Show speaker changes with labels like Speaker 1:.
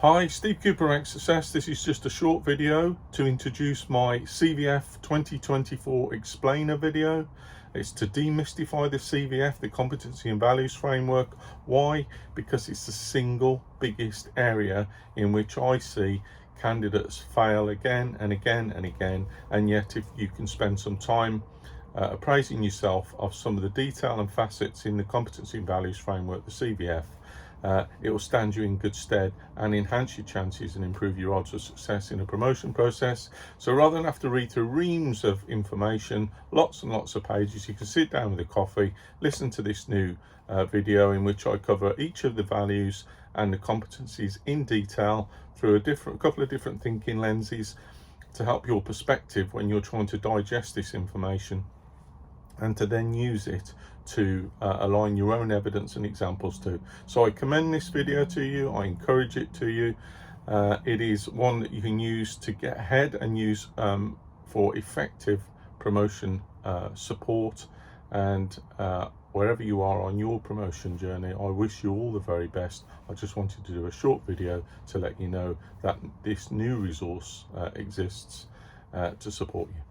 Speaker 1: Hi, Steve Cooper, Rank Success. This is just a short video to introduce my CVF 2024 explainer video. It's to demystify the CVF, the Competency and Values Framework. Why? Because it's the single biggest area in which I see candidates fail again and again and again. And yet, if you can spend some time appraising yourself of some of the detail and facets in the Competency and Values Framework, the CVF, it will stand you in good stead and enhance your chances and improve your odds of success in a promotion process. So rather than have to read through reams of information, lots and lots of pages, you can sit down with a coffee, listen to this new video in which I cover each of the values and the competencies in detail through a couple of different thinking lenses to help your perspective when you're trying to digest this information, and to then use it to align your own evidence and examples too. So I commend this video to you, I encourage it to you. It is one that you can use to get ahead and use for effective promotion support, and wherever you are on your promotion journey, I wish you all the very best. I just wanted to do a short video to let you know that this new resource exists to support you.